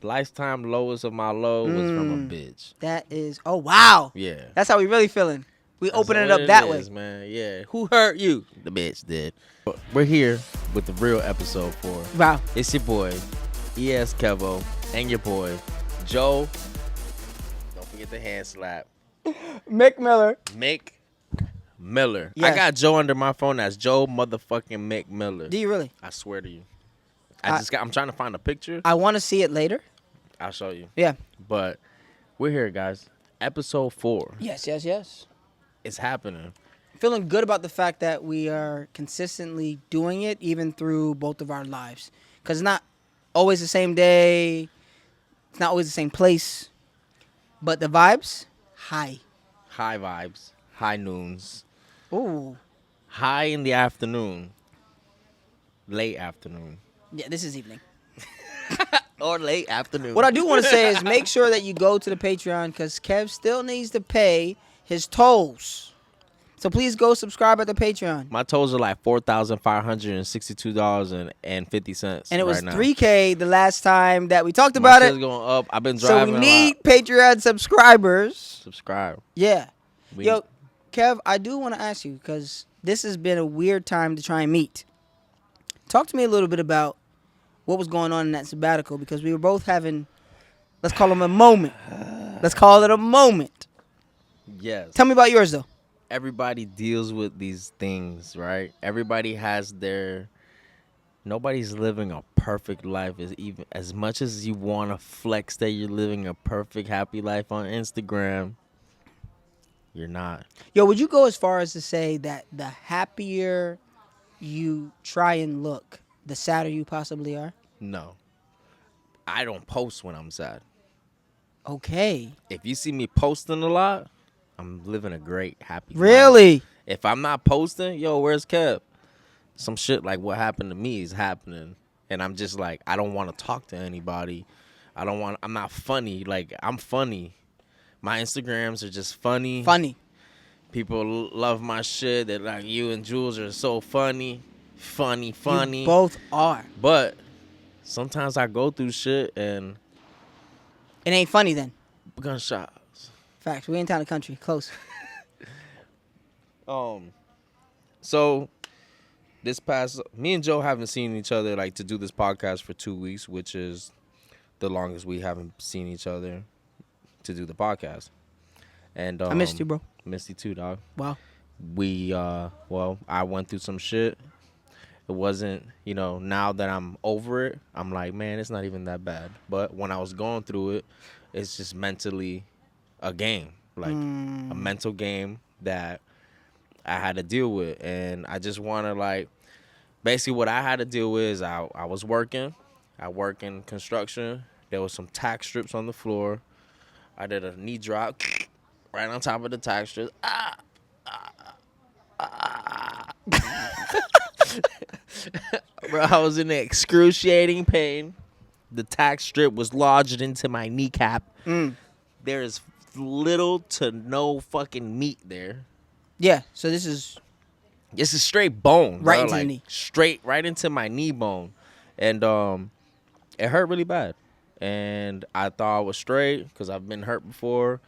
lifetime lowest of my low was from a bitch. That is, oh, wow. Yeah. That's how we really feeling. We That's opening it what up that is, way. man. Yeah. Who hurt you? The bitch did. We're here with the real episode 4. Wow. It's your boy, ES Kevo, and your boy, Joe. Don't forget the hand slap. Mick Miller. Mick Miller. Yes. I got Joe under my phone. That's Joe motherfucking Mick Miller. Do you really? I swear to you. I'm trying to find a picture. I want to see it later. I'll show you. Yeah. But we're here, guys. Episode 4. Yes. It's happening. Feeling good about the fact that we are consistently doing it, even through both of our lives. Because it's not always the same day. It's not always the same place. But the vibes, high. High vibes. High noons. Ooh. High in the afternoon. Late afternoon. Yeah, this is evening. Or late afternoon. What I do want to say is make sure that you go to the Patreon because Kev still needs to pay his tolls. So please go subscribe at the Patreon. My tolls are like $4,562.50. And it was right now. $3K the last time that we talked about My it. shit's going up. I've been So driving we a need lot. Patreon subscribers. Subscribe. Yeah. We- Yo, Kev, I do want to ask you because this has been a weird time to try and meet. Talk to me a little bit about what was going on in that sabbatical because we were both having, let's call them a moment. Let's call it a moment. Yes. Tell me about yours, though. Everybody deals with these things, right? Everybody has their... Nobody's living a perfect life. As much as you want to flex that you're living a perfect, happy life on Instagram, you're not. Yo, would you go as far as to say that the happier you try and look, the sadder you possibly are? No. I don't post when I'm sad. Okay. If you see me posting a lot, I'm living a great, happy life. Really? If I'm not posting, yo, where's Kev? Some shit like what happened to me is happening. And I'm just like, I don't want to talk to anybody. I'm not funny. Like, I'm funny. My Instagrams are just funny. Funny. People love my shit. They're like, you and Jules are so funny. Funny. You both are. But sometimes I go through shit and It ain't funny then. gunshots. Facts. We ain't town and country. Close. So me and Joe haven't seen each other like to do this podcast for 2 weeks, which is the longest we haven't seen each other to do the podcast. And I missed you, bro. Missed you too, dog. Wow. I went through some shit. It wasn't, now that I'm over it, I'm like, man, it's not even that bad. But when I was going through it, it's just mentally a game, like a mental game that I had to deal with. And I just want to basically what I had to deal with is I was working. I work in construction. There was some tack strips on the floor. I did a knee drop right on top of the tack strips. Bro, I was in excruciating pain. The tack strip was lodged into my kneecap. There is little to no fucking meat there. Yeah. So this is straight bone, bro. Right into the knee. Straight right into my knee bone. And it hurt really bad. And I thought I was straight because I've been hurt before.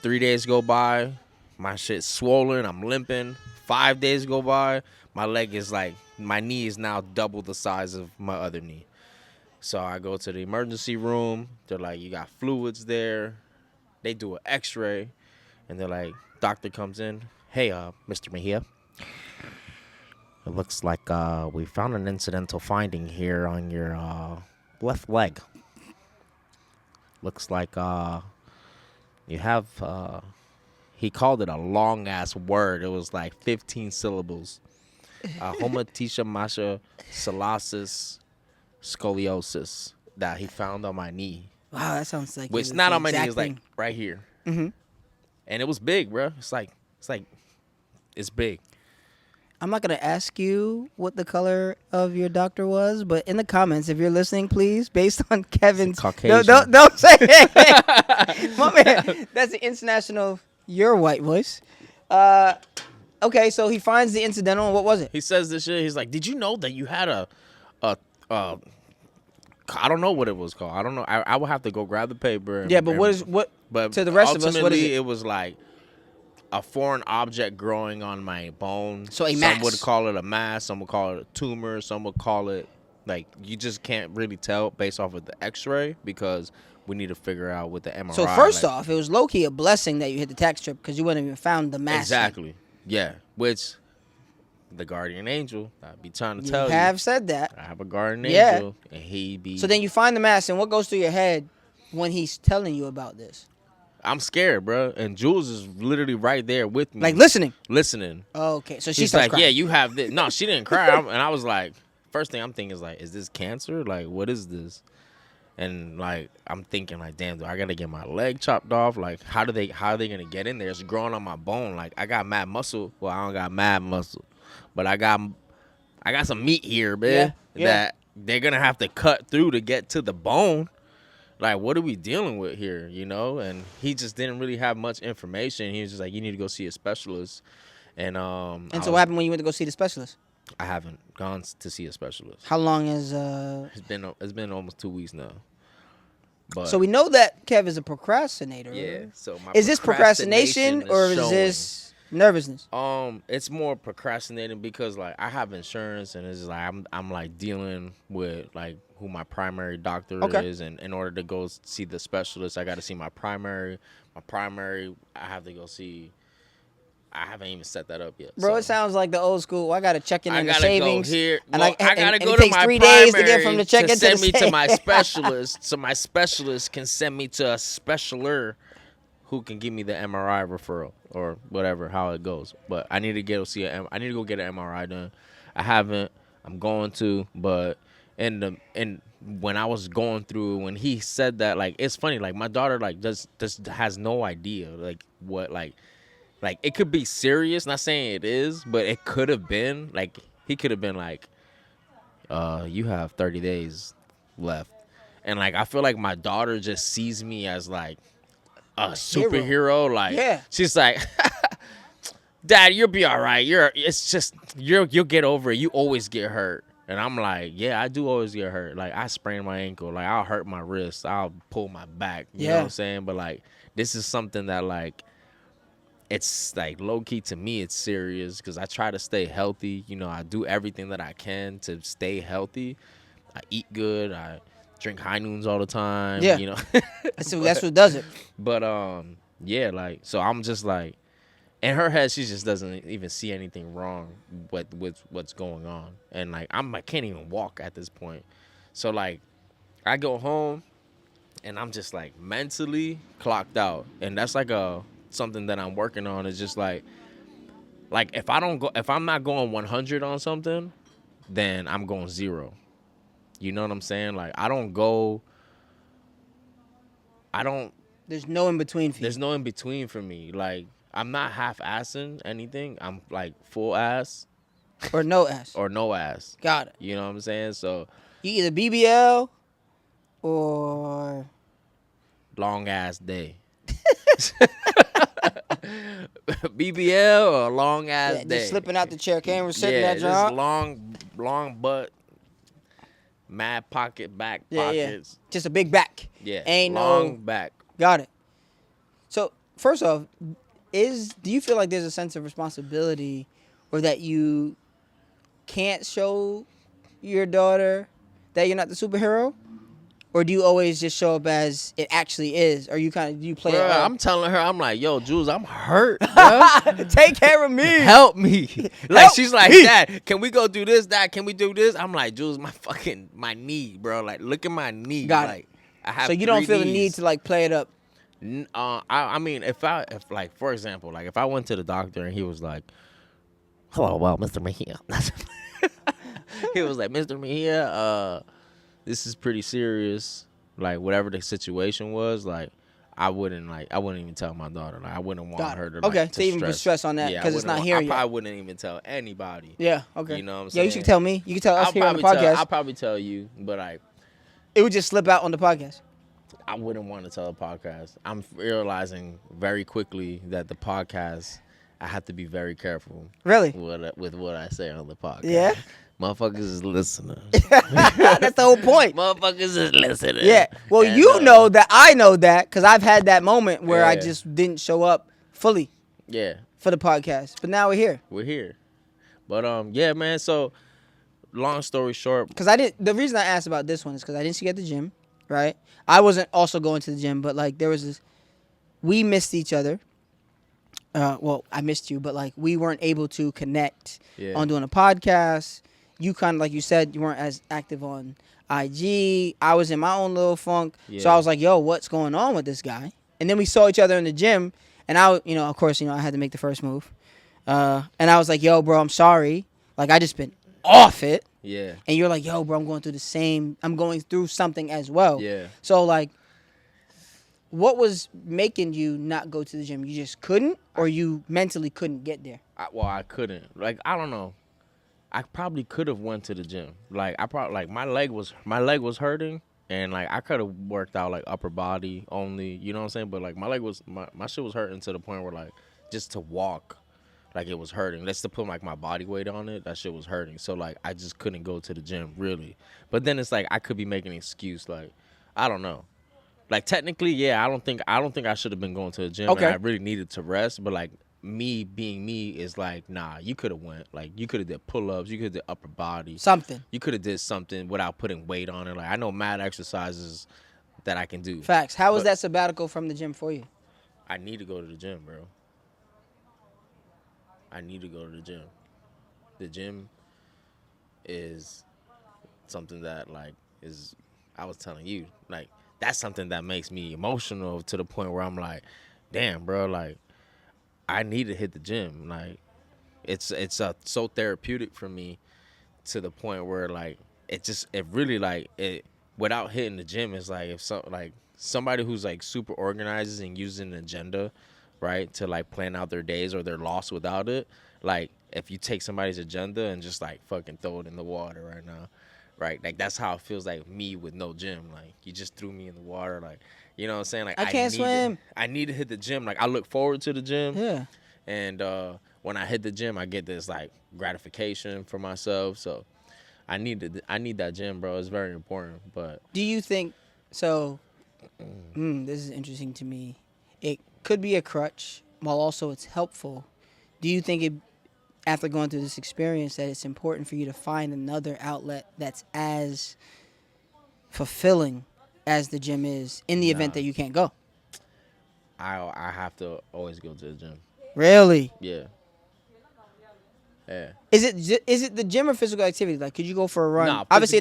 3 days go by, my shit's swollen, I'm limping. 5 days go by, my knee is now double the size of my other knee. So I go to the emergency room. They're like, you got fluids there. They do an x-ray. And they're like, doctor comes in. Hey, Mr. Mejia. It looks like we found an incidental finding here on your left leg. Looks like you have, he called it a long-ass word. It was like 15 syllables. Homotisha masha scoliosis that he found on my knee. wow. That sounds like Which not on my knee, it's like right here. Mm-hmm. And it was big, bro. It's big. I'm not gonna ask you what the color of your doctor was, but in the comments, if you're listening, please, based on Kevin's Caucasian. Don't say it. My man, that's the international. Your white voice. Okay, so he finds the incidental. What was it? He says this shit. He's like, did you know that you had a I don't know what it was called. I don't know. I would have to go grab the paper. Yeah, but what But to the rest of us? What is ultimately, it? it was like a foreign object growing on my bone. So a Some would mass. call it a mass. Some would call it a tumor. Some would call it like you just can't really tell based off of the X-ray because we need to figure out with the MRI. So first like, off, it was low key a blessing that you hit the tax strip because you wouldn't even found the mass. exactly. Yeah, which the guardian angel, I'd be trying to You tell have said that. I have a guardian Yeah. angel, and he be. So then you find the mass, and what goes through your head when he's telling you about this? I'm scared, bro. And Jules is literally right there with me, Like listening. listening. Oh, okay, so she She's starts like, crying. "Yeah, you have this." No, she didn't cry, and I was like, first thing I'm thinking is like, "Is this cancer? Like, what is this?" And like, I'm thinking like, "Damn, do I gotta get my leg chopped off? Like, how are they gonna get in there? It's growing on my bone. Like, I got mad muscle. Well, I don't got mad muscle, but I got some meat here, man. Yeah. That they're gonna have to cut through to get to the bone. Like, what are we dealing with here, you know?" And he just didn't really have much information. He was just like, "You need to go see a specialist." And And so what happened when you went to go see the specialist? I haven't gone to see a specialist. How long is It's been almost 2 weeks now. But So we know that Kev is a procrastinator. yeah, so my Is this procrastination or is showing. this nervousness? It's more procrastinating because like I have insurance and it's just like I'm like dealing with like who my primary doctor Okay. is, and in order to go see the specialist, I got to see my primary. I have to go see. I haven't even set that up yet. Bro, so. it sounds like the old school. I gotta check in I on the gotta savings. go here. And Well, I gotta and go it to takes my 3 primary days to get from the check into send the me to my save. specialist, so my specialist can send me to a specialer who can give me the MRI referral or whatever, how it goes. But I need to I need to go get an MRI done. I haven't. I'm going to, but and when I was going through, when he said that, like it's funny, like my daughter like just has no idea like what like it could be serious. Not saying it is, but it could have been like he could have been like, you have 30 days left, and like I feel like my daughter just sees me as like a superhero. Like Yeah. she's like, "Dad, you'll be all right. You'll get over it. You always get hurt." And I'm like, "Yeah, I do always get hurt. Like I sprain my ankle. Like I'll hurt my wrist. I'll pull my back. You know what I'm saying? But like this is something that like." It's like low key to me. It's serious because I try to stay healthy. You know, I do everything that I can to stay healthy. I eat good. I drink high noons all the time. Yeah. You know, That's what does it. but yeah, like so I'm just like, in her head she just doesn't even see anything wrong with what's going on, and like I can't even walk at this point. So like, I go home, and I'm just like mentally clocked out, and that's like something that I'm working on is just like if I'm not going 100 on something, then I'm going 0. You know what I'm saying? Like There's no in between for you. there's no in between for me. Like I'm not half-assing anything. I'm like full ass Or no ass. or no ass. Got it. You know what I'm saying? So You either BBL or long ass day. BBL or long ass day. just slipping out the chair. Can't even sit in Yeah, that just job. long butt, mad back Yeah. pockets. Just a big back. Yeah, Ain't long no. back. Got it. So first off, do you feel like there's a sense of responsibility, or that you can't show your daughter that you're not the superhero, or do you always just show up as it actually is, or do you play Bruh, it up? I'm telling her, I'm like, "Yo, Jules, I'm hurt, bro. Take care of me. Help me." Like Help she's like, me. "Dad, can we go do this? Dad, can we do this?" I'm like, "Jules, my knee, bro. Like, look at my knee. Got it. Like, I have So you don't 3 feel the need knees." to like play it up. I mean, if like, for example, like if I went to the doctor and he was like, "Hello, well, Mr. Mejia," he was like, "Mr. Mejia, this is pretty serious. Like, whatever the situation was, like, I wouldn't even tell my daughter. Like, I wouldn't want Got her it. to Okay, like, to even put stress on that, Yeah, I 'cause it's not wouldn't here I yet. probably wouldn't even tell anybody. Yeah. Okay. You know what I'm Yeah, saying? you should tell me. You can tell us I'll here on the probably podcast. I'll probably tell you, but It would just slip out on the podcast. I wouldn't want to tell a podcast. I'm realizing very quickly that the podcast, I have to be very careful Really? with what I say on the podcast. Yeah? Motherfuckers is listening. That's the whole point. Motherfuckers is listening. Yeah. Well, And, you know that I know that because I've had that moment where I Yeah. just didn't show up fully Yeah, for the podcast. But now we're here. we're here. But yeah, man. So long story short, Because I didn't. The reason I asked about this one is because I didn't see you at the gym, right? I wasn't also going to the gym, but like there was this. We missed each other. Well, I missed you, but like we weren't able to connect yeah, on doing a podcast. You kind of like you said you weren't as active on IG. I was in my own little funk, so I Yeah. was like, "Yo, what's going on with this guy?" And then we saw each other in the gym, and of course, I had to make the first move, and I was like, "Yo, bro, I'm sorry. Like I just been off it." yeah, And you're like, "Yo, bro, I'm going through something as well." yeah. So like, what was making you not go to the gym? You just couldn't, or you mentally couldn't get there? I couldn't. Like, I don't know. I probably could have went to the gym. Like, I probably like my leg was hurting, and like I could have worked out like upper body only. You know what I'm saying? But like my shit was hurting to the point where like just to walk, like it was hurting. Let's to put like my body weight on it, that shit was hurting. So like I just couldn't go to the gym really. But then it's like I could be making an excuse. Like I don't know. Like technically, yeah, I don't think I should have been going to the gym. Okay. And I really needed to rest, but like me being me is like, nah, you could have went. Like you could have did pull ups, you could have did upper body. Something. You could have did something without putting weight on it. Like I know mad exercises that I can do. Facts. How was But that sabbatical from the gym for you? I need to go to the gym, bro. I need to go to the gym. The gym is something that like is I was telling you, like that's something that makes me emotional to the point where I'm like, damn, bro, like I need to hit the gym. Like it's so therapeutic for me to the point where like it really like it without hitting the gym is like if somebody who's like super organizes and using an agenda, right, to like plan out their days or they're lost without it. Like if you take somebody's agenda and just like fucking throw it in the water right now, right? Like that's how it feels like me with no gym. Like you just threw me in the water, like you know what I'm saying? Like I can't swim. I need to hit the gym. Like I look forward to the gym. Yeah. And when I hit the gym, I get this like gratification for myself. So I need that gym, bro. It's very important. But Do you think so? This is interesting to me. It could be a crutch, while also it's helpful. Do you think it, after going through this experience, that it's important for you to find another outlet that's as fulfilling as the gym is in the event Nah. that you can't go? I have to always go to the gym. Really? Yeah. Yeah. Is it the gym or physical activity? Like, could you go for a run? Nah, Obviously,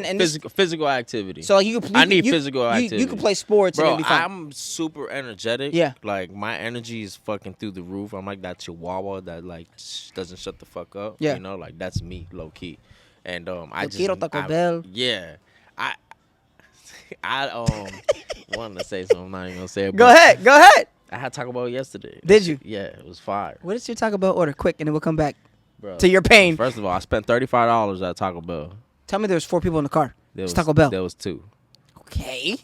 physical activity. so like you could. I need you, physical you, activity. You could play sports and Bro, it'll be fine. I'm super energetic. Yeah. Like my energy is fucking through the roof. I'm like that chihuahua that like doesn't shut the fuck up. Yeah. You know, like that's me, low key. And I just Quiero Taco Bell. Yeah. I wanted to say something. I'm not even gonna say it. Go but ahead. Go ahead. I had Taco Bell yesterday. Did you? Yeah, it was fire, What is your Taco Bell order? Quick, and then we'll come back bro. to your pain. First of all, I spent $35 at Taco Bell. Tell me there's 4 people in the car. There It's was, Taco Bell. There was 2. Okay.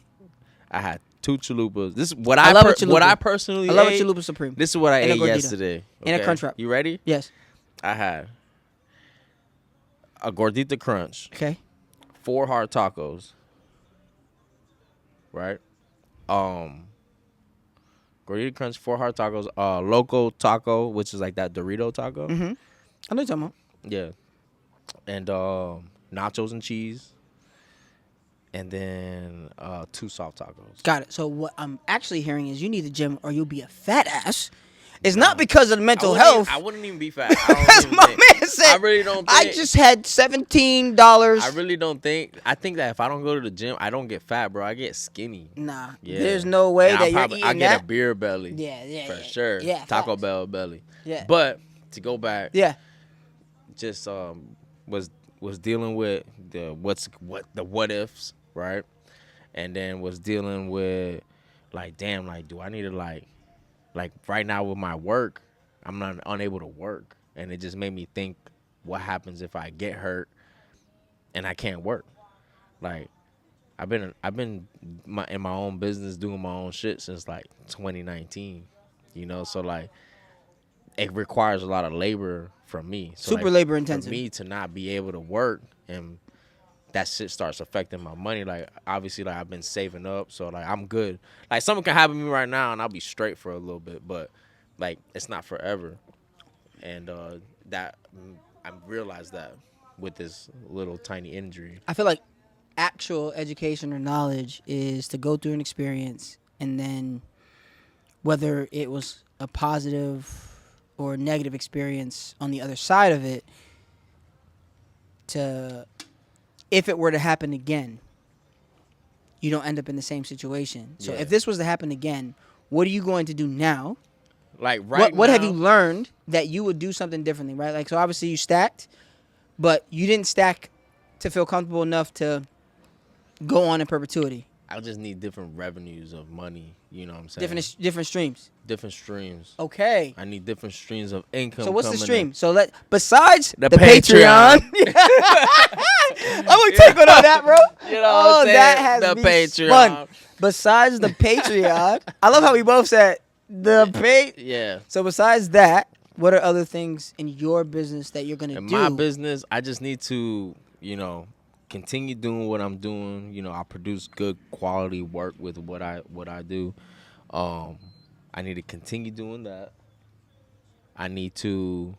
I had 2 chalupas. This is what I I love a what chalupa. I personally I love a ate. chalupa supreme. This is what I And a ate gordita. yesterday. And a okay? Crunch Wrap. You ready? Yes. I had a gordita crunch, Okay. 4 hard tacos, right? Gordita crunch, 4 hard tacos, loco taco, which is like that Dorito taco. Mm-hmm. I know what you're talking about. Yeah. And nachos and cheese. And then 2 soft tacos. Got it. So what I'm actually hearing is you need the gym or you'll be a fat ass. It's not because of the mental health. I wouldn't even be fat. I don't That's even my think- man said. I really don't I think. just had $17. I really don't think. I think that if I don't go to the gym, I don't get fat, bro. I get skinny. Nah. Yeah. There's no way And that you're eating I get that. a beer belly. Yeah, For yeah. sure. Yeah. Taco facts. Bell belly. Yeah. But to go back, Yeah. just was dealing with the what ifs, right? And then was dealing with like, damn, like, do I need to like right now with my work, I'm not unable to work, and it just made me think, what happens if I get hurt and I can't work? Like, I've been in my own business doing my own shit since like 2019, you know. So like, it requires a lot of labor from me. So Super like, labor intensive. for me to not be able to work and that shit starts affecting my money. Like obviously, like I've been saving up, so like I'm good. Like something can happen to me right now, and I'll be straight for a little bit, but like it's not forever. And that I realized that with this little tiny injury. I feel like actual education or knowledge is to go through an experience and then whether it was a positive or negative experience on the other side of it, to if it were to happen again, you don't end up in the same situation. So Yeah. if this was to happen again, what are you going to do now? Like right What now, have you learned that you would do something differently, right? Like, so obviously you stacked, but you didn't stack to feel comfortable enough to go on in perpetuity. I just need different revenues of money. You know what I'm saying? Different streams. Different streams. Okay. I need different streams of income. So what's the coming stream? in. So besides The the Patreon. Patreon. I'm gonna take one on that, bro. You know what I'm saying? That has The me Patreon. spun. Besides the Patreon, I love how we both said the pay. Yeah. So besides that, what are other things in your business that you're gonna In do? my business, I just need to, continue doing what I'm doing. I produce good quality work with what I do. I need to continue doing that. I need to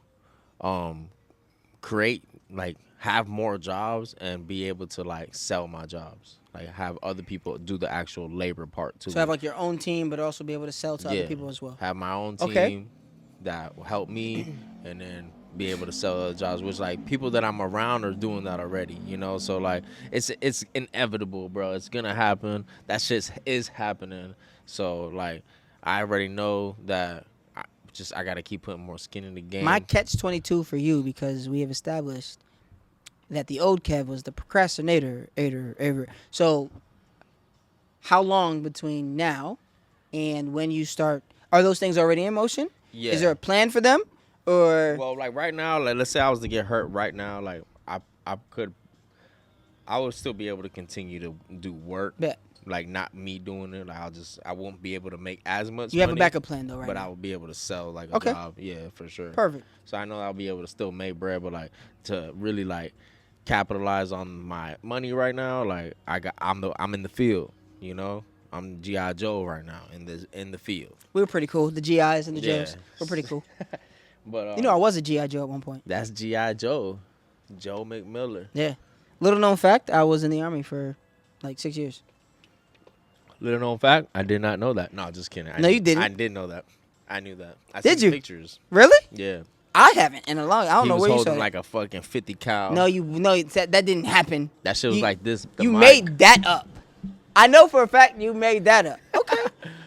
create, like, have more jobs and be able to, like, sell my jobs. Like, have other people do the actual labor part too. So have like your own team, but also be able to sell to other people as well. Have my own team Okay. that will help me, and then be able to sell other jobs, which like people that I'm around are doing that already. So like it's inevitable, bro. It's gonna happen. That shit is happening. So like I already know that. I gotta keep putting more skin in the game. My catch-22 for you, because we have established that the old Kev was the procrastinator. So how long between now and when you start? Are those things already in motion? Yeah. Is there a plan for them? Or Well, like right now, like let's say I was to get hurt right now, like I would still be able to continue to do work. bet Like not me doing it. Like I won't be able to make as much. you have a money, backup plan though, right? but now. I will be able to sell like a Okay. job. Yeah, for sure. Perfect. So I know I'll be able to still make bread, but like to really like capitalize on my money right now. Like I'm in the field. I'm GI Joe right now in the field. We were pretty cool. The GIs and the Yeah. Joes were pretty cool. But I was a GI Joe at one point. that's GI Joe, Joe McMiller. Yeah. Little known fact, I was in the Army for like 6 years. Little known fact, I did not know that. No, just kidding. No, you didn't. I did know that. I knew that. I Did seen you? pictures. Really? Yeah. I haven't in a long. I don't He know was where you saw holding it. like a fucking 50 cal. No, that didn't happen. That shit was you- like this. the You mic. made that up. I know for a fact you made that up. Okay.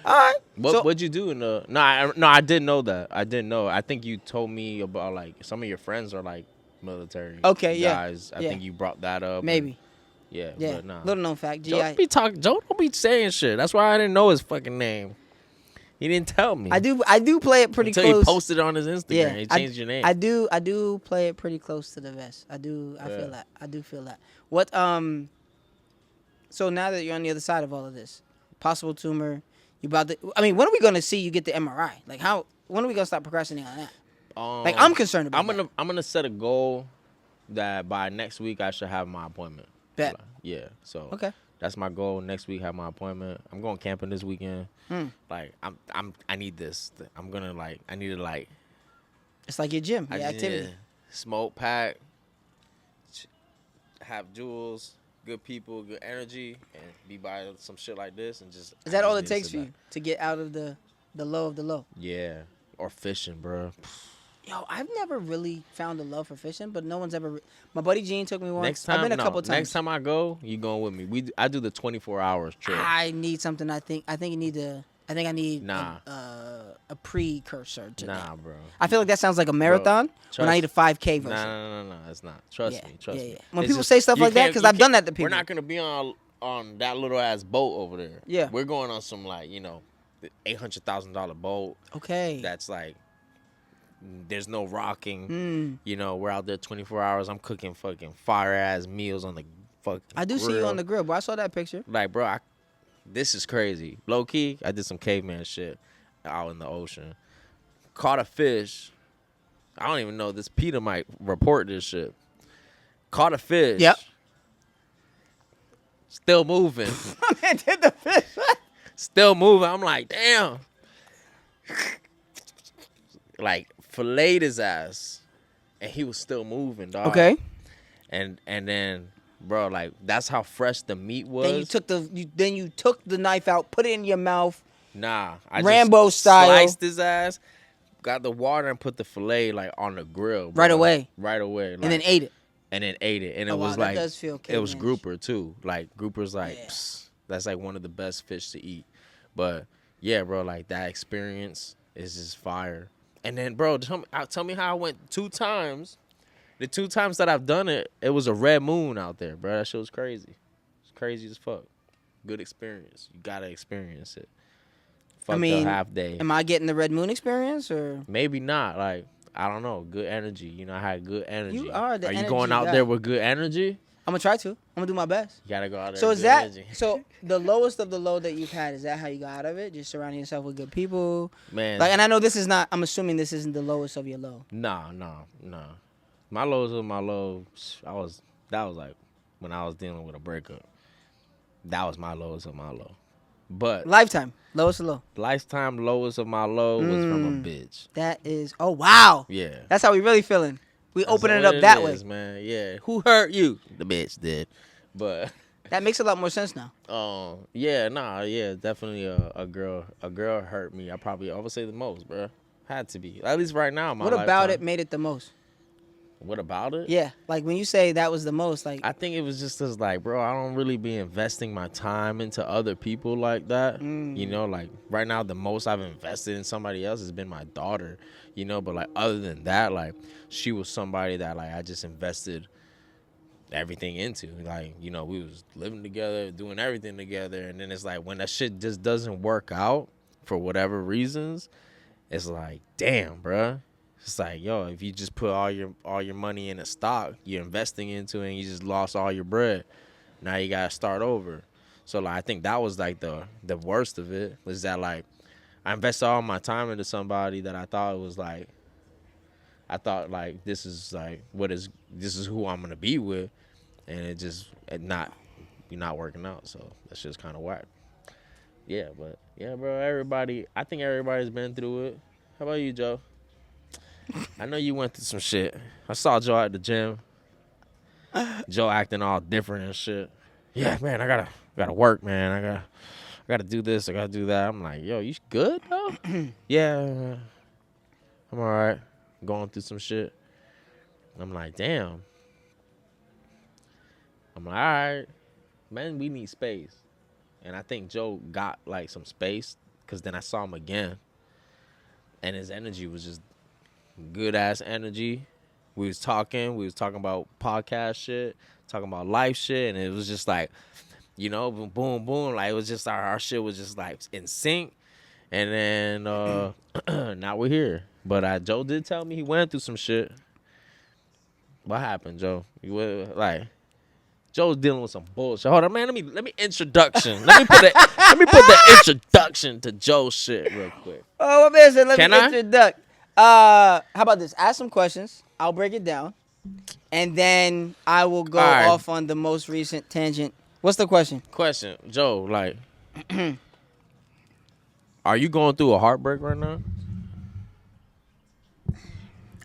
All right. What'd you do in the? No, I didn't know that. I didn't know. I think you told me about like some of your friends are like military. Okay, yeah, guys. I yeah. think you brought that up. Maybe. Yeah. Yeah. But nah. Little known fact. Joe GI. don't be talking. Joe don't be saying shit. That's why I didn't know his fucking name. He didn't tell me. I do play it pretty until close. he posted it on his Instagram. Yeah, He changed your name. I do play it pretty close to the vest. I feel that. I do feel that. What so now that you're on the other side of all of this, possible tumor, when are we gonna see you get the MRI? Like when are we gonna stop procrastinating on that? Like I'm concerned about that. I'm gonna set a goal that by next week I should have my appointment. Bet. Yeah. So Okay. that's my goal. Next week have my appointment. I'm going camping this weekend. Like I need this. I need to like. It's like your gym, I your just activity. need to smoke pack, have jewels, good people, good energy, and be by some shit like this and just. Is that all it need to takes sit for you back. to get out of the low of the low? Yeah. Or fishing, bro. Yo, I've never really found a love for fishing, but no one's ever. My buddy Gene took me once. Next time, I've been a couple times. Next time I go, you going with me. I do the 24 hours trip. I need something. I think you need to. I think I need Nah. a precursor to that. Nah, bro. I feel like that sounds like a marathon when I need a 5K version. No, it's not. Trust me. Yeah. When It's people just- say stuff you like that, can't- because you I've done can't- that to people. We're not gonna be on that little ass boat over there. Yeah. We're going on some like $800,000 boat. Okay. That's like there's no rocking. Mm. We're out there 24 hours. I'm cooking fucking fire ass meals on the fucking. I do see you grill. on the grill, bro. I saw that picture. Like, bro, this is crazy. Low key, I did some caveman shit out in the ocean. Caught a fish. I don't even know. This Peter might report this shit. caught a Yep. fish, still moving, My man did the fish. still moving. I'm like, damn. Like, filleted his ass, and he was still moving, dog. Okay. And then, bro, like, that's how fresh the meat was. Then you took the knife out, put it in your mouth. Nah, I Rambo just style. sliced his ass, got the water, and put the fillet like on the grill, bro. Right away. Right away, And then ate it. And it Oh, wow, was that like does feel it was cave-ish. grouper too. Like grouper's like Yeah. psst, that's like one of the best fish to eat. But yeah, bro, like that experience is just fire. And then, bro, tell me how I went 2 times. The 2 times that I've done it, it was a red moon out there, bro. That shit was crazy. It's crazy as fuck. Good experience. You gotta experience it. Fuck I mean, the half day. am I getting the red moon experience or? Maybe not. Like, I don't know. Good energy. You know, I had good energy. You are the Are you energy going out guy. there with good energy? I'm gonna try to. I'm gonna do my best. You gotta go out there So with is good that energy. so the lowest of the low that you've had? Is that how you got out of it? Just surrounding yourself with good people. Man. Like, and I know this is not. I'm assuming this isn't the lowest of your low. Nah. My lows of my lows. That was like when I was dealing with a breakup. That was my lowest of my low. But Lifetime lowest of low. lifetime lowest of my low was from a bitch. That is. Oh wow. Yeah. That's how we really feeling. We That's opening it what up that way. is, man. Yeah. Who hurt you? The bitch did. But That makes a lot more sense now. yeah, definitely a girl hurt me. I would say the most, bro. Had to be. At least right now in my What about lifetime. it made it the most? What about it? Yeah, like when you say that was the most, like I think it was just as like, bro, I don't really be investing my time into other people like that. You know, like right now the most I've invested in somebody else has been my daughter, you know, but like other than that, like she was somebody that like I just invested everything into. Like, you know, we was living together, doing everything together, and then it's like when that shit just doesn't work out for whatever reasons, it's like, damn, bro. It's like, yo, if you just put all your money in a stock you're investing into it and you just lost all your bread, now you gotta start over. So like I think that was like the worst of it, was that like I invested all my time into somebody that I thought this is who I'm gonna be with, and you're not working out. So that's just kind of whack. Yeah, but yeah, bro. I think everybody's been through it. How about you, Joe? I know you went through some shit. I saw Joe at the gym. Joe acting all different and shit. Yeah, man, I gotta work, man. I gotta do this. I gotta do that. I'm like, yo, you good though? Yeah, I'm all right. Going through some shit. I'm like, damn. I'm like, all right, man. We need space, and I think Joe got like some space because then I saw him again, and his energy was just good ass energy. We was talking about podcast shit, talking about life shit, and it was just like, you know, boom, boom, boom. Like it was just our shit was just like in sync. And then now we're here. But Joe did tell me he went through some shit. What happened, Joe? Joe's dealing with some bullshit. Hold on, man. Let me introduction. let me put the introduction to Joe's shit real quick. oh, my man said, let Can me I? introduce. How about this? Ask some questions. I'll break it down, and then I will go All right. off on the most recent tangent. What's the question? Question, Joe. Like, are you going through a heartbreak right now?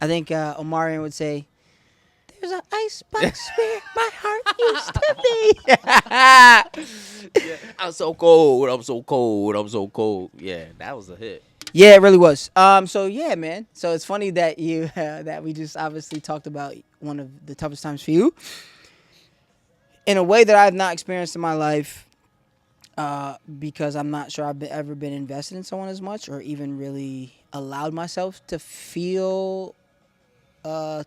I think Omarion would say, "There's an icebox where my heart used to be." I'm so cold. I'm so cold. I'm so cold. Yeah, that was a hit. Yeah, it really was. So yeah, man. So it's funny that you that we just obviously talked about one of the toughest times for you in a way that I've not experienced in my life, because I'm not sure I've ever been invested in someone as much or even really allowed myself to feel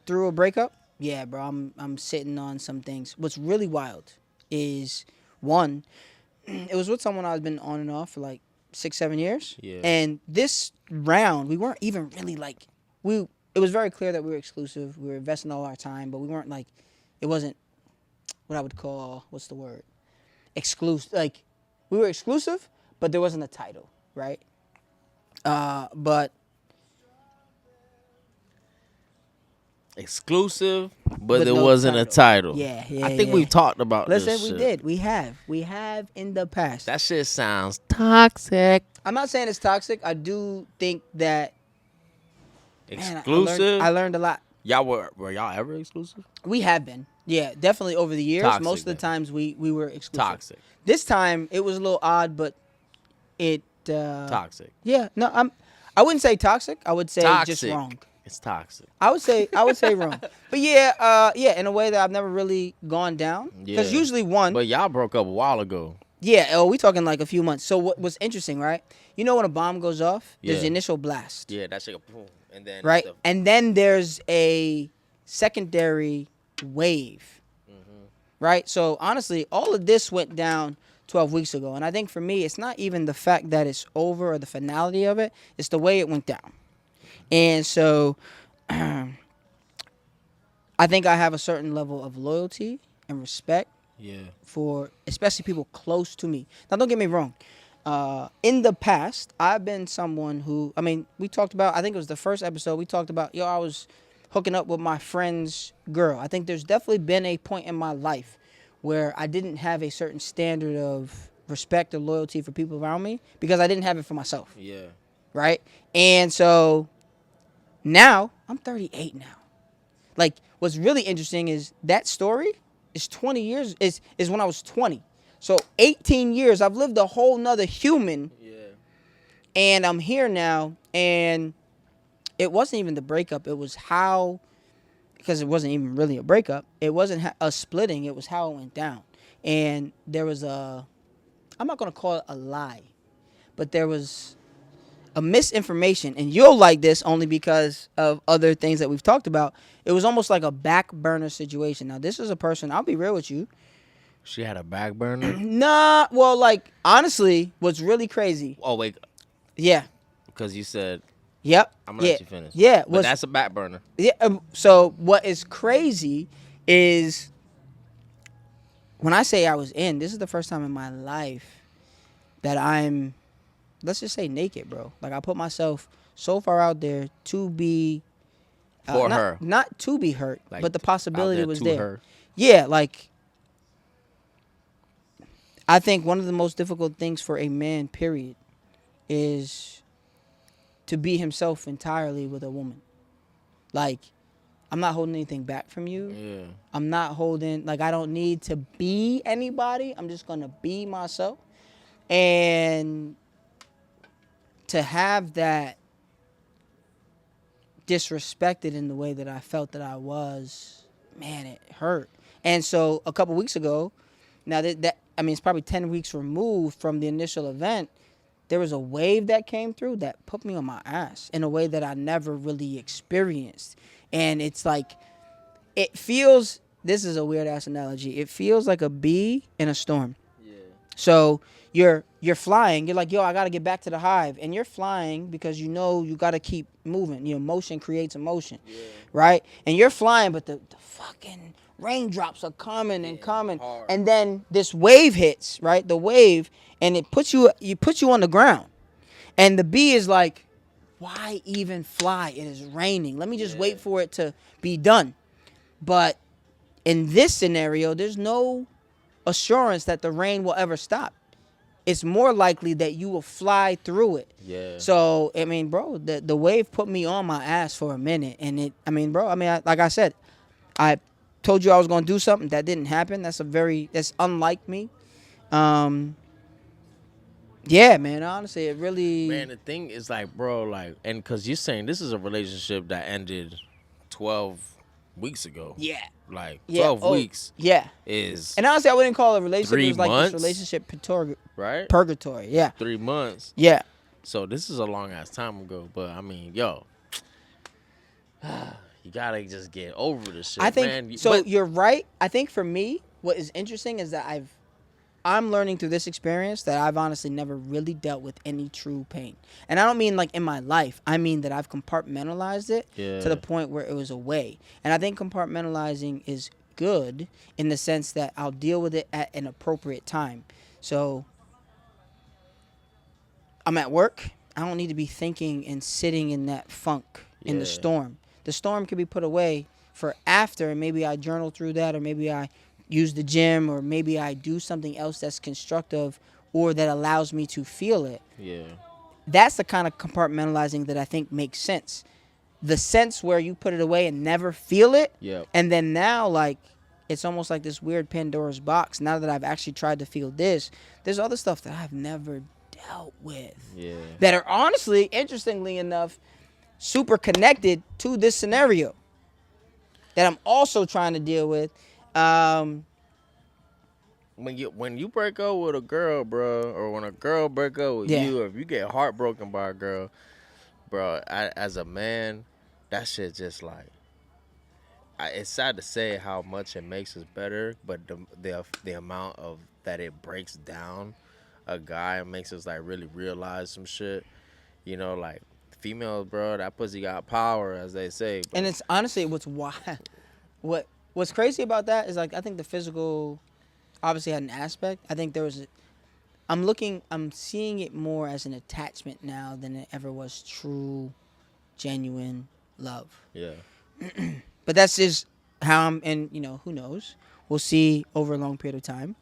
through a breakup. Yeah, bro. I'm sitting on some things. What's really wild is one, it was with someone I've been on and off for like 6-7 years. Yeah. And this round, we weren't even really like it was very clear that we were exclusive. We were investing all our time, but we weren't like, it wasn't what I would call, what's the word? Exclusive. Like, we were exclusive, but there wasn't a title, right? But exclusive, but with there no wasn't a title. title. Yeah, yeah, I think yeah. we've talked about Listen, this we shit. did. We have in the past. That shit sounds toxic. I'm not saying it's toxic. I do think that, man, I learned Exclusive. I learned a lot. Y'all were y'all ever exclusive? We have been. Yeah, definitely over the years. Most Toxic of the then. times we were exclusive. Toxic. This time it was a little odd, but it Toxic. yeah, no, I wouldn't say toxic. I would say just Toxic. wrong. It's toxic. I would say wrong. But yeah, in a way that I've never really gone down. Because Yeah. usually one, But y'all broke up a while ago. yeah, we talking like a few months. So what was interesting, right? You know when a bomb goes off, there's the Yeah. initial blast, Yeah, that shit go boom. And then right? And then there's a secondary wave, right? So honestly, all of this went down 12 weeks ago. And I think for me, it's not even the fact that it's over or the finality of it, it's the way it went down. And so I think I have a certain level of loyalty and respect yeah. for especially people close to me. Now, don't get me wrong. In the past, I've been someone who, I mean, we talked about, I think it was the first episode, we talked about, I was hooking up with my friend's girl. I think there's definitely been a point in my life where I didn't have a certain standard of respect or loyalty for people around me because I didn't have it for myself, Yeah. right? And so now, I'm 38 now. Like, what's really interesting is that story is 20 years, is when I was 20. So 18 years, I've lived a whole nother human, Yeah. and I'm here now, and it wasn't even the breakup. It was how, because it wasn't even really a breakup. It wasn't a splitting. It was how it went down. And there was I'm not going to call it a lie, but there was a misinformation, and you'll like this only because of other things that we've talked about. It was almost like a back burner situation. Now, this is a person, I'll be real with you. She had a back burner. Nah, well, like, honestly, what's really crazy. Oh wait, Yeah. because you said Yep. I'm gonna Yeah. let you finish. Yeah. But that's a back burner. Yeah. So what is crazy is when I say I was in, this is the first time in my life that I'm, let's just say, naked, bro. Like, I put myself so far out there to be For not, her. not to be hurt, Like, but the out possibility there was to there. her. Yeah, like, I think one of the most difficult things for a man, period, is to be himself entirely with a woman. Like, I'm not holding anything back from you. Yeah. I'm not holding, like, I don't need to be anybody. I'm just going to be myself. And to have that disrespected in the way that I felt that I was, man, it hurt. And so a couple weeks ago, now that I mean, it's probably 10 weeks removed from the initial event, there was a wave that came through that put me on my ass in a way that I never really experienced. And it's like, it feels, this is a weird ass analogy. It feels like a bee in a storm. Yeah. So you're flying. You're like, I got to get back to the hive. And you're flying because you got to keep moving. Motion creates emotion, right? And you're flying, but the fucking raindrops are coming and coming. hard. And then this wave hits, right? The wave, and it puts you on the ground. And the bee is like, why even fly? It is raining. Let me just wait for it to be done. But in this scenario, there's no assurance that the rain will ever stop. It's more likely that you will fly through it. Yeah. So, I mean, bro, the wave put me on my ass for a minute. And like I said, I told you I was going to do something that didn't happen. That's unlike me. Yeah, man, honestly, it really. Man, the thing is like, bro, like, and because you're saying this is a relationship that ended 12 weeks ago. Yeah. Like, Yeah. 12 weeks Yeah. is, And honestly, I wouldn't call it a relationship. 3 It was like months? this relationship right? purgatory. Yeah. 3 months. Yeah. So this is a long ass time ago. But I mean, yo, you gotta just get over this shit, I think man. so. But You're right. I think for me, what is interesting is that I'm learning through this experience that I've honestly never really dealt with any true pain. And I don't mean like in my life. I mean that I've compartmentalized it Yeah. to the point where it was away. And I think compartmentalizing is good in the sense that I'll deal with it at an appropriate time. So I'm at work. I don't need to be thinking and sitting in that funk in the Yeah. storm. The storm can be put away for after, and maybe I journal through that, or maybe I use the gym, or maybe I do something else that's constructive or that allows me to feel it. Yeah. That's the kind of compartmentalizing that I think makes sense. The sense where you put it away and never feel it, Yep. and then now, like, it's almost like this weird Pandora's box. Now that I've actually tried to feel this, there's other stuff that I've never dealt with Yeah. that are honestly, interestingly enough, super connected to this scenario that I'm also trying to deal with. When you break up with a girl, bro, or when a girl break up with Yeah. you, or if you get heartbroken by a girl, bro, as a man, that shit just like, it's sad to say how much it makes us better, but the amount of that it breaks down a guy and makes us like really realize some shit. You know, like females, bro, that pussy got power, as they say. But And it's honestly what's wild. What's crazy about that is, like, I think the physical obviously had an aspect. I think there was I'm seeing it more as an attachment now than it ever was true, genuine love. yeah, But that's just how and who knows? We'll see over a long period of time.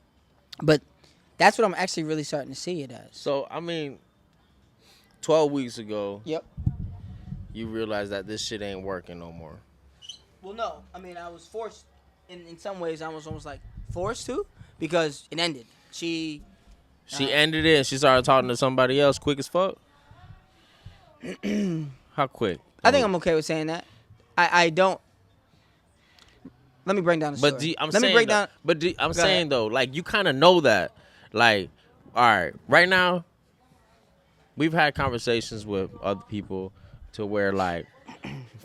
But that's what I'm actually really starting to see it as. so I mean, 12 weeks ago, Yep. you realized that this shit ain't working no more. Well, no. I mean, I was forced. In some ways, I was almost like forced to, because it ended. She Ended it and she started talking to somebody else quick as fuck. How quick? I think I'm okay with saying that. I don't. Let me break down the story. But I'm Let saying, me break though, down. but I'm Go saying ahead. though, like you kind of know that, like, all right, right now, we've had conversations with other people to where like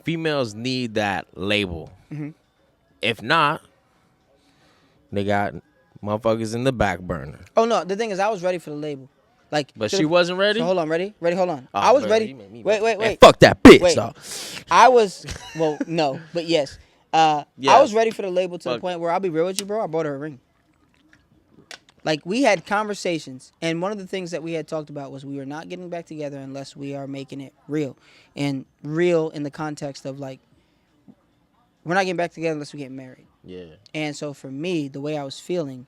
females need that label. Mm-hmm. If not, they got motherfuckers in the back burner. Oh no, the thing is, I was ready for the label. Like, But she wasn't ready. So hold on, ready? Hold on. Oh, I was bro, ready. you made me Wait. Man, fuck that bitch, Wait. dog. I was no, but yes. Yeah. I was ready for the label to the Fuck. point where, I'll be real with you, bro. I bought her a ring. Like, we had conversations, and one of the things that we had talked about was we were not getting back together unless we are making it real, and real in the context of, like, we're not getting back together unless we get married. Yeah. And so for me, the way I was feeling,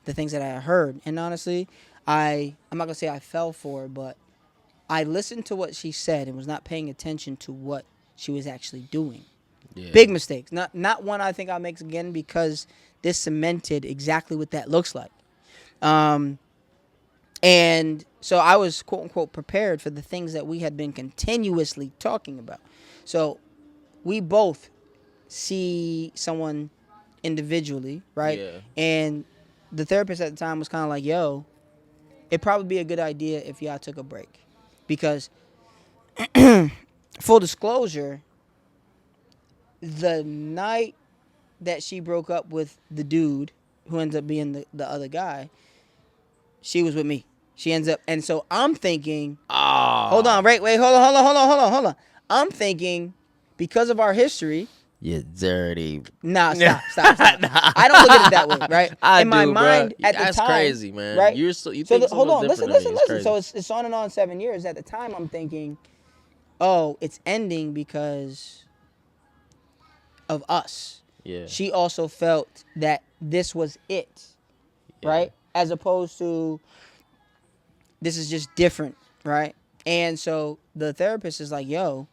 the things that I heard, and honestly, I'm not gonna say I fell for it, but I listened to what she said and was not paying attention to what she was actually doing. Yeah. Big mistakes. Not one I think I'll make again, because this cemented exactly what that looks like. And so I was, quote unquote, prepared for the things that we had been continuously talking about. So we both see someone individually, right? Yeah. And the therapist at the time was kind of like, yo, it'd probably be a good idea if y'all took a break. Because, full disclosure, the night that she broke up with the dude who ends up being the other guy, she was with me. She ends up, and so I'm thinking, hold on, wait, hold on. I'm thinking, because of our history, You dirty. nah, stop. I don't look at it that way, right? I In my do, mind, bro. at the That's time, crazy, man. right? You So think hold on, different listen. than me. It's crazy. So it's on and on 7 years. At the time, I'm thinking, oh, it's ending because of us. Yeah. She also felt that this was it, Yeah. right? As opposed to, this is just different, right? And so the therapist is like, yo,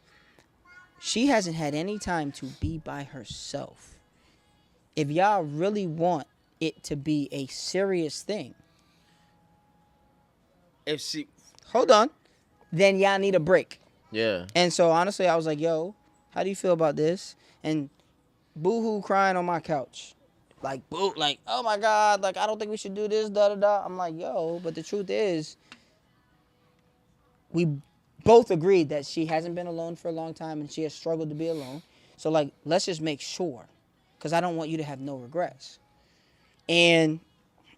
she hasn't had any time to be by herself. If y'all really want it to be a serious thing, If she. hold on, then y'all need a break. Yeah. And so honestly, I was like, yo, how do you feel about this? And boo-hoo crying on my couch. Like, boo, like, oh my God, like, I don't think we should do this, da-da-da. I'm like, yo, but the truth is, we both agreed that she hasn't been alone for a long time and she has struggled to be alone. So, like, let's just make sure, because I don't want you to have no regrets. And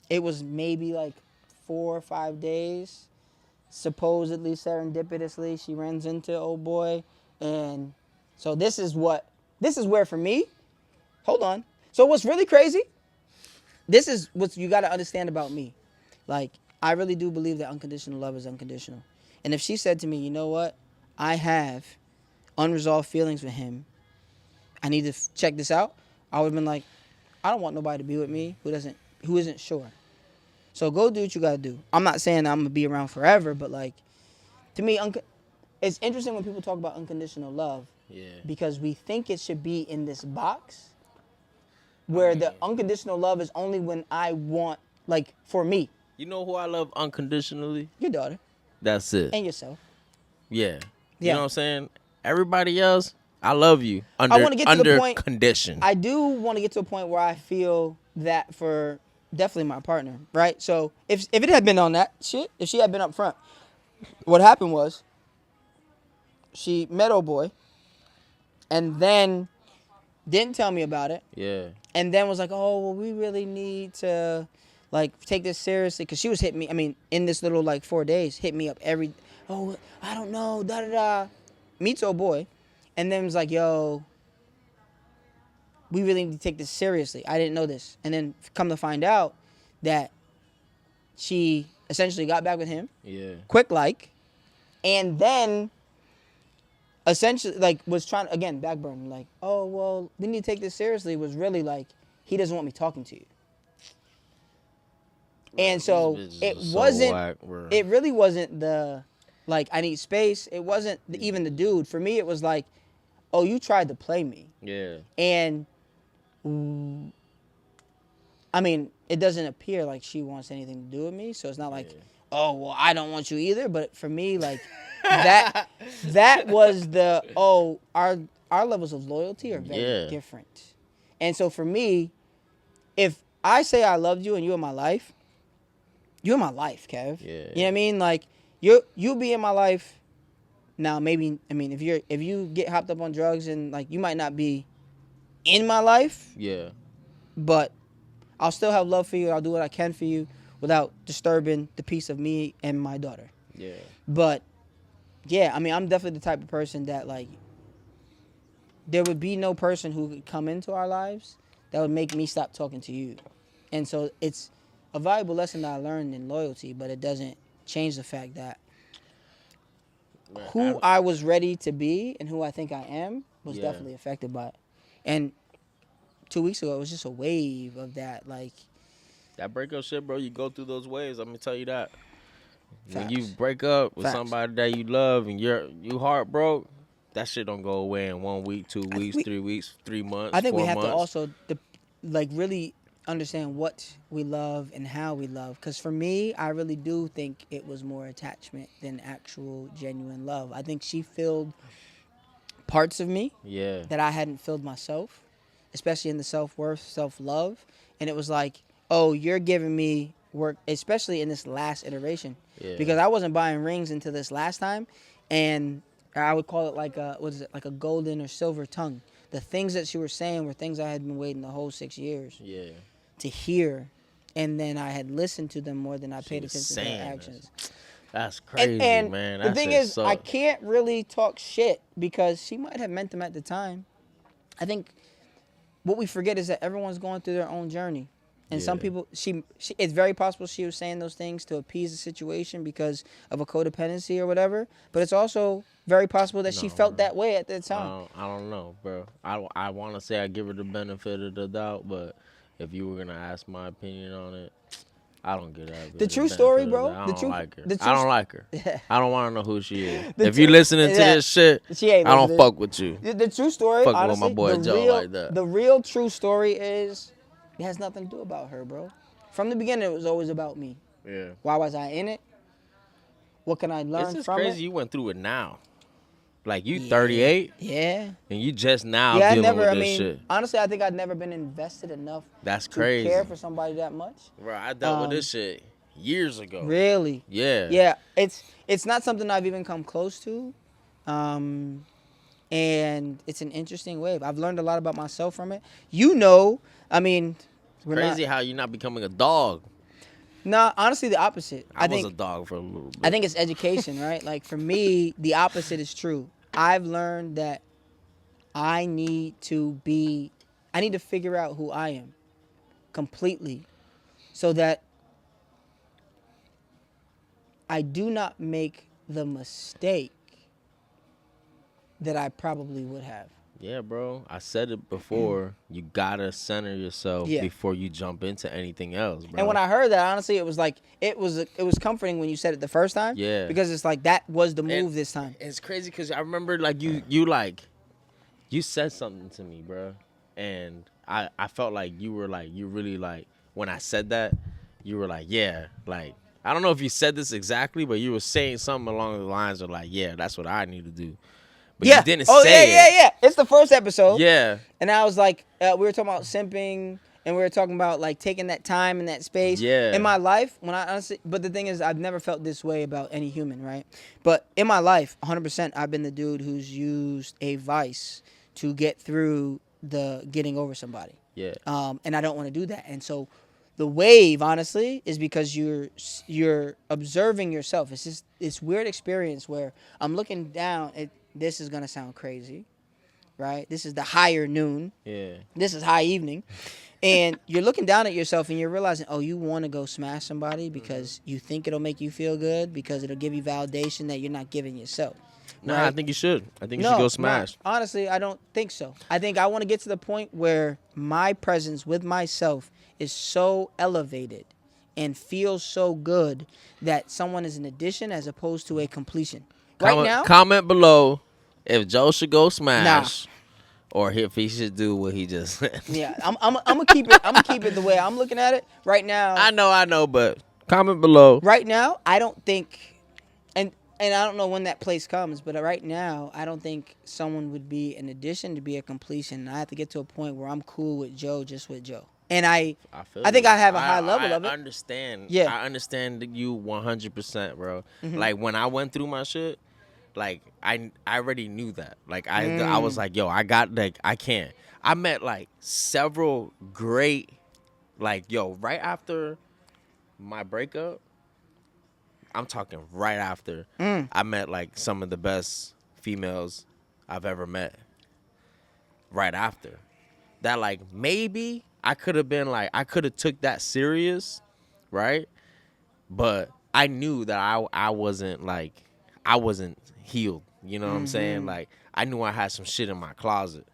it was maybe like 4 or 5 days. Supposedly, serendipitously, she runs into old boy. And so this is where for me, hold on. So what's really crazy, this is what you got to understand about me. Like, I really do believe that unconditional love is unconditional. And if she said to me, you know what, I have unresolved feelings with him, I need to check this out, I would have been like, I don't want nobody to be with me who isn't sure. So go do what you gotta do. I'm not saying I'm gonna be around forever, but like to me, it's interesting when people talk about unconditional love Yeah. because we think it should be in this box where the unconditional love is only when I want, like for me, You know who I love unconditionally? your daughter That's it. and yourself. Yeah. You know Yeah. what I'm saying? Everybody else, I love you I want to get to the under point. condition. I do want to get to a point where I feel that for definitely my partner, right? So if it had been on that shit, if she had been up front, what happened was she met old boy, and then didn't tell me about it, Yeah. and then was like, oh, well, we really need to like take this seriously, because she was hitting me. I mean, in this little like 4 days, hit me up oh, I don't know, da da da. Meets old boy, and then was like, yo, we really need to take this seriously. I didn't know this. And then come to find out that she essentially got back with him, Yeah. quick like, and then essentially like was trying, again, backburn, like, oh, well, we need to take this seriously, was really like, he doesn't want me talking to you. And so it wasn't, whack, bro. it really wasn't the, like, I need space. It wasn't even the dude. For me, it was like, oh, you tried to play me. Yeah. And I mean, it doesn't appear like she wants anything to do with me, so it's not like, oh, well, I don't want you either. But for me, like that was the our levels of loyalty are very different. And so for me, if I say I loved you and you're in my life, you're in my life, Kev. Yeah. You know what I mean? Like you'll be in my life. Now maybe, I mean, if you get hopped up on drugs and like you might not be in my life. Yeah. But I'll still have love for you. I'll do what I can for you without disturbing the peace of me and my daughter. Yeah. But yeah, I mean, I'm definitely the type of person that like there would be no person who could come into our lives that would make me stop talking to you. And so it's a valuable lesson that I learned in loyalty, but it doesn't change the fact that who I was ready to be and who I think I am was definitely affected by it. And 2 weeks ago, it was just a wave of that, like. That breakup shit, bro, you go through those waves. I'm going to tell you that. When Facts. you break up with Facts. somebody that you love and you heartbroken, that shit don't go away in 1 week, 2 weeks, 3 weeks, 3 months, I think 4 we have months. to also, like, really understand what we love and how we love. Because for me, I really do think it was more attachment than actual genuine love. I think she filled parts of me that I hadn't filled myself, especially in the self-worth, self-love. And it was like, oh, you're giving me work, especially in this last iteration. Because I wasn't buying rings until this last time. And I would call it like like a golden or silver tongue. The things that she was saying were things I had been waiting the whole 6 years to hear. And then I had listened to them more than I paid attention to her actions. That's crazy, and man. The thing is, I can't really talk shit because she might have meant them at the time. I think what we forget is that everyone's going through their own journey. And some people, she it's very possible she was saying those things to appease the situation because of a codependency or whatever. But it's also very possible that she felt that way at that time. I don't know, bro. I want to say I give her the benefit of the doubt, but if you were going to ask my opinion on it, I don't get that. The true story, bro. I don't like her. I don't like her. I don't want to know who she is. If you listening to this shit, she ain't I don't listening. fuck with you. The true story, Fucking honestly, with my boy Joe like that. The real true story is it has nothing to do about her, bro. From the beginning, it was always about me. Yeah. Why was I in it? What can I learn It's just from crazy it? you went through it now. Like, you 38? Yeah. And you just now dealing with this shit. Honestly, I think I'd never been invested enough That's to crazy. care for somebody that much. Bro, I dealt with this shit years ago. Really? Yeah. Yeah. It's not something I've even come close to. And it's an interesting wave. I've learned a lot about myself from it. I mean, Crazy how you're not becoming a dog. Nah, honestly, the opposite. I was a dog for a little bit. I think it's education, right? Like, for me, the opposite is true. I've learned that I need to figure out who I am completely so that I do not make the mistake that I probably would have. Yeah, bro. I said it before. You gotta center yourself Yeah. before you jump into anything else, And when bro. I heard that, honestly, it was like it was comforting when you said it the first time, Yeah. because it's like that was the And move this time. it's crazy because I remember like you said something to me, bro, and I felt like you really like when I said that, you were like, yeah, like I don't know if you said this exactly, but you were saying something along the lines of like, yeah, that's what I need to do, but you Yeah. didn't Oh yeah, say yeah, it. yeah. It's the first episode. Yeah, And I was like, we were talking about simping, and we were talking about like taking that time and that space in yeah, my life. When I honestly, but the thing is, I've never felt this way about any human, right? But in my life, 100%, I've been the dude who's used a vice to get through the getting over somebody, yeah. and I don't want to do that. And so, the wave, honestly, is because you're observing yourself. It's just this weird experience where I'm looking down. This is gonna sound crazy, right? This is the higher noon. Yeah. This is high evening. And you're looking down at yourself and you're realizing, oh, you want to go smash somebody because you think it'll make you feel good, because it'll give you validation that you're not giving yourself, Nah, I right? think you should. I think you should go No, not smash. honestly. I don't think so. I think I want to get to the point where my presence with myself is so elevated and feels so good that someone is an addition as opposed to a completion. Right Comment now, comment below if Joe should go nah. smash or if he should do what he just said. Yeah, I'm gonna keep it. I'm gonna keep it the way I'm looking at it right now. I know, but comment below. Right now, I don't think, and I don't know when that place comes, but right now, I don't think someone would be an addition to be a completion. I have to get to a point where I'm cool with Joe, just with Joe, and I feel I think you. I have a high level of I it. understand. Yeah. I understand you 100%, bro. Mm-hmm. Like when I went through my shit, like I already knew that. Like I was Mm. like, yo, I got like I can't. I met like several great like yo right after my breakup. I'm talking right after. Mm. I met like some of the best females I've ever met. Right after that, like maybe I could have been like I could have took that serious, right? But I knew that I wasn't like I wasn't healed. You know what I'm saying? Mm-hmm. Like I knew I had some shit in my closet.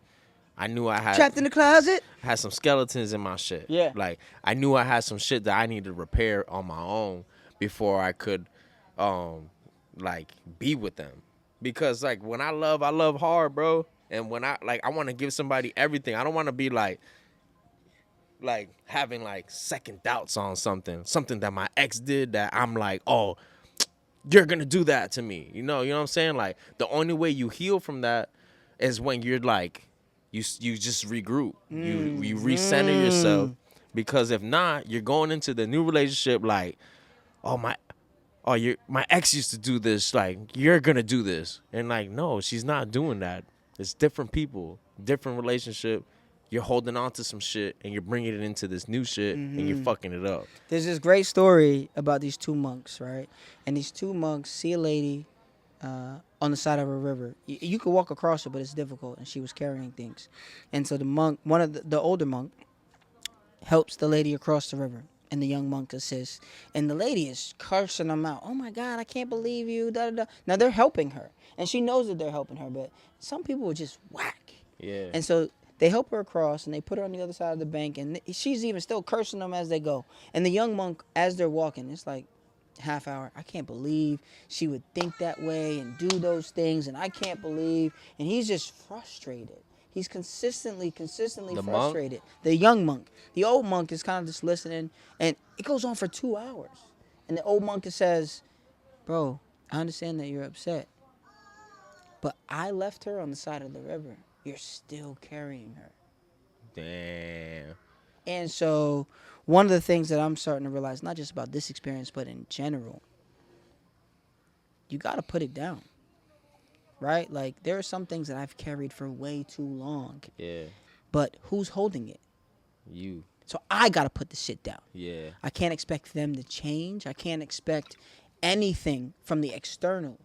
I knew I Trapped in the closet. had some skeletons in my shit. Yeah. Like I knew I had some shit that I needed to repair on my own before I could like be with them. Because like when I love hard, bro. And when I want to give somebody everything. I don't want to be like having like second doubts on something that my ex did that I'm like, "Oh, you're going to do that to me." You know what I'm saying? Like the only way you heal from that is when you're like you just regroup. You recenter yourself because if not, you're going into the new relationship like, "Oh my ex used to do this, like you're going to do this." And like, no, she's not doing that. It's different people, different relationship. You're holding on to some shit and you're bringing it into this new shit and you're fucking it up. There's this great story about these two monks, right? And these two monks see a lady on the side of a river. You could walk across it, but it's difficult, and she was carrying things. And so the monk, one of the older monk, helps the lady across the river, and the young monk assists. And the lady is cursing them out. Oh my God, I can't believe you. Da, da, da. Now they're helping her, and she knows that they're helping her, but some people are just whack. Yeah. And so they help her across, and they put her on the other side of the bank, and she's even still cursing them as they go. And the young monk, as they're walking, it's like half hour. I can't believe she would think that way and do those things, and I can't believe. And he's just frustrated. He's consistently The monk? frustrated. The young monk. The old monk is kind of just listening, and it goes on for 2 hours. And the old monk says, "Bro, I understand that you're upset, but I left her on the side of the river. You're still carrying her." Damn. And so one of the things that I'm starting to realize, not just about this experience, but in general, you got to put it down, right? Like there are some things that I've carried for way too long, Yeah. but who's holding it? You. So I got to put the shit down. Yeah. I can't expect them to change. I can't expect anything from the external.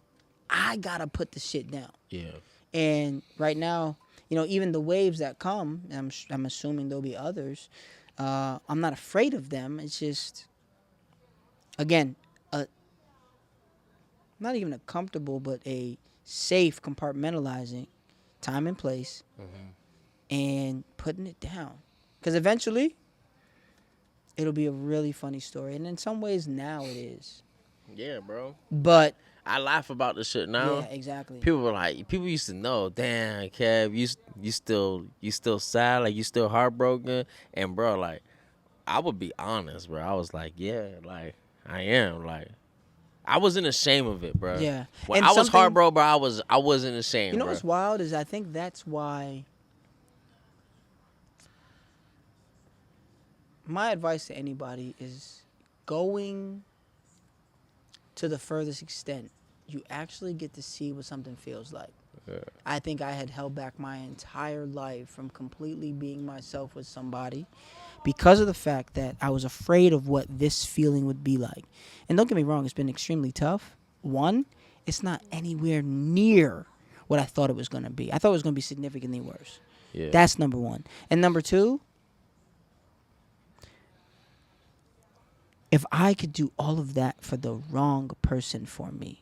I got to put the shit down. Yeah. And right now, even the waves that come, I'm assuming there'll be others. I'm not afraid of them. It's just, again, not even a comfortable, but a safe compartmentalizing time and place, Mhm. and putting it down. Because eventually, it'll be a really funny story. And in some ways, now it is. Yeah, bro. But, I laugh about this shit yeah, now. exactly. People were like, people used to know, damn, Kev, you still sad, like you still heartbroken, and bro, like I would be honest, bro. I was like, yeah, like I am, like I wasn't ashamed of it, bro. Yeah. When And I was something, heartbroken, bro, I wasn't you ashamed, know bro. what's wild is I think that's why my advice to anybody is going to the furthest extent. You actually get to see what something feels like. Yeah. I think I had held back my entire life from completely being myself with somebody because of the fact that I was afraid of what this feeling would be like. And don't get me wrong, it's been extremely tough. One, it's not anywhere near what I thought it was going to be. I thought it was going to be significantly worse. Yeah. That's number one. And number two, if I could do all of that for the wrong person for me,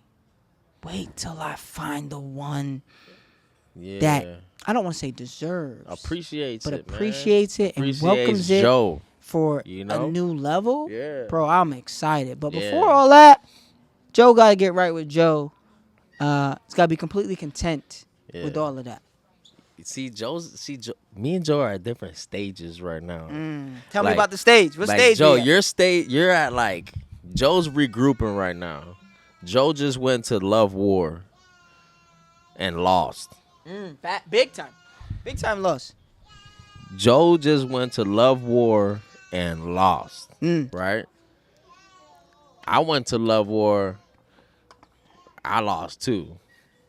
wait till I find the one Yeah. that I don't want to say deserves, Appreciates but it, man. appreciates it and Appreciates welcomes it Joe. for You a know? new level. Yeah. Bro, I'm excited. But Yeah. before all that, Joe got to get right with Joe. It's got to be completely content with Yeah. all of that. See, me and Joe are at different stages right now. Tell me Like- about the stage. What Like stage Joe, we at? you're at like Joe's regrouping right now. Joe just went to Love War and lost. Big time. Big time loss. Joe just went to Love War and lost. Right? I went to Love War. I lost too.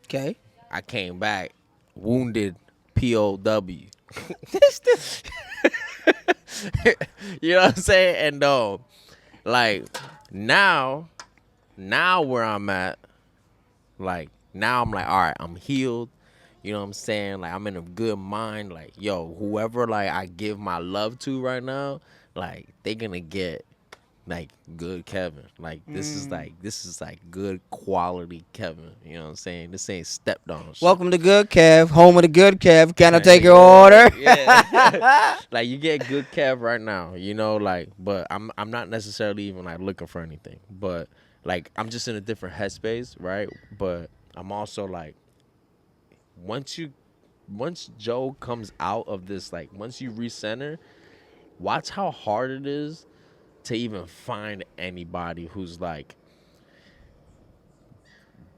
Okay. I came back wounded POW. You know what I'm saying? And like now where I'm at, like now I'm like, all right, I'm healed. You know what I'm saying? Like I'm in a good mind. Like, yo, whoever like I give my love to right now, like they gonna get like good Kevin. Like this is like good quality Kevin. You know what I'm saying? This ain't stepped on shit. Welcome to Good Kev, home of the Good Kev. Can I Like, take your order? Yeah. Like you get good Kev right now, you know, like but I'm not necessarily even like looking for anything. But like I'm just in a different headspace, right? But I'm also like once Joe comes out of this, like once you recenter, watch how hard it is to even find anybody who's like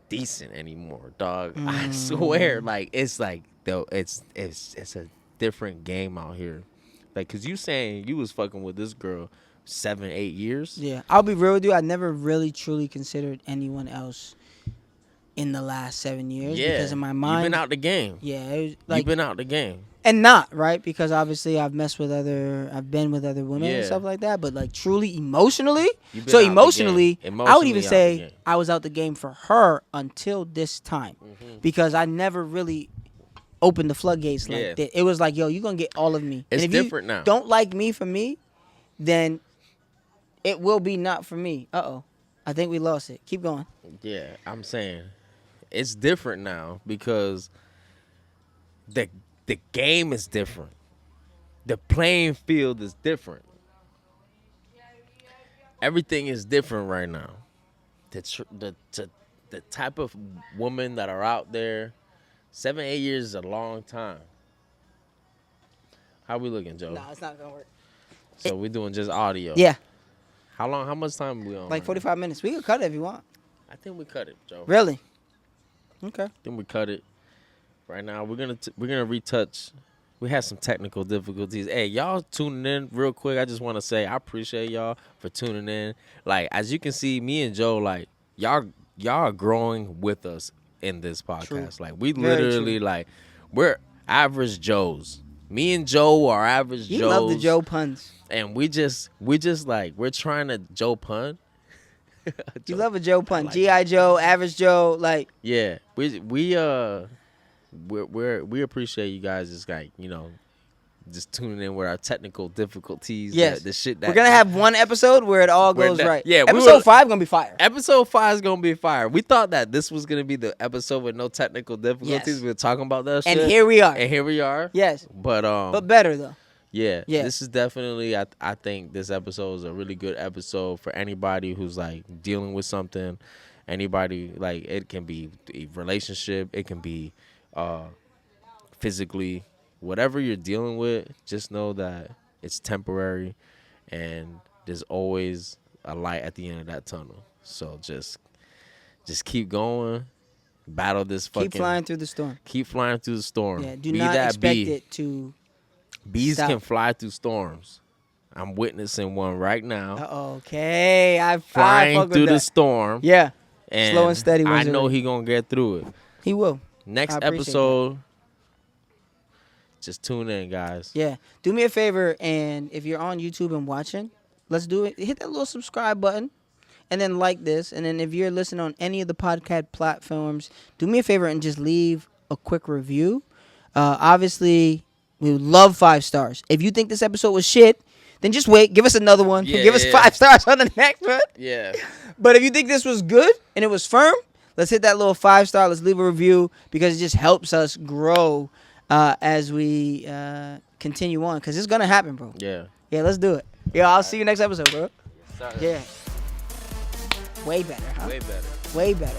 decent anymore, dog. I swear, like it's like though it's a different game out here. Like, cause you saying you was fucking with this girl 7-8 years. Yeah, I'll be real with you. I never really truly considered anyone else in the last 7 years because in my mind, you've been out the game. yeah, it was like You've been out the game. and not right because obviously I've been with other women and Yeah. stuff like that. But like truly emotionally, You've been so out the game. emotionally, I would Emotionally even out the say game. I was out the game for her until this time because I never really opened the floodgates like Yeah. that. It was like, yo, you're gonna get all of me. It's and if different you now. Don't like me for me, then it will be not for me. I think we lost it. Keep going. Yeah, I'm saying it's different now because the game is different. The playing field is different. Everything is different right now. The type of women that are out there, 7-8 years is a long time. How we looking, Joe? Nah, it's not gonna work. So we doing just audio. Yeah, How long? How much time we on? like right 45 minutes. We can cut it if you want. now? I think we cut it, Joe. Really? Okay. I think we cut it. Right now, we're gonna retouch. We had some technical difficulties. Hey, y'all tuning in real quick. I just want to say I appreciate y'all for tuning in. Like as you can see, me and Joe, like y'all are growing with us in this podcast. True. Like we Very literally true. like we're average Joes. Me and Joe are average You Joes. love the Joe puns. And we just like we're trying to Joe pun. You love a Joe pun. like G.I. Joe, average Joe, like Yeah, we appreciate you guys. Just like just tuning in with our technical difficulties. Yes. The shit that We're gonna have one episode where it all Where goes that- right. yeah, we Episode were- 5 gonna be fire. Episode 5 is gonna be fire. We thought that this was gonna be the episode with no technical difficulties. Yes. We were talking about that And shit. here we are. And here we are. Yes. But But better though. yeah, Yeah. this is definitely. I think this episode is a really good episode for anybody who's like dealing with something. Anybody, like, it can be a relationship, it can be physically, whatever you're dealing with. Just know that it's temporary, and there's always a light at the end of that tunnel. So just keep going, battle this fucking. Keep flying through the storm. Keep flying through the storm. Yeah. Do Be not that expect bee. it to. Bees Stop. can fly through storms. I'm witnessing one right now. Okay. I Flying fuck with through the that. storm. Yeah. And Slow and steady I wins the know race. he gonna get through it. He will. Next I appreciate episode, just tune in, guys. Yeah. Do me a favor, and if you're on YouTube and watching, let's do it. Hit that little subscribe button, and then like this. And then if you're listening on any of the podcast platforms, do me a favor and just leave a quick review. Obviously, we would love 5 stars. If you think this episode was shit, then just wait. Give us another one. Yeah, Give us yeah. 5 stars on the next one. Yeah. But if you think this was good and it was firm, let's hit that little 5-star. Let's leave a review because it just helps us grow as we continue on. Because it's going to happen, bro. Yeah. Yeah, let's do it. Yeah, I'll see you next episode, bro. Sorry. Yeah. Way better, huh? Way better. Way better.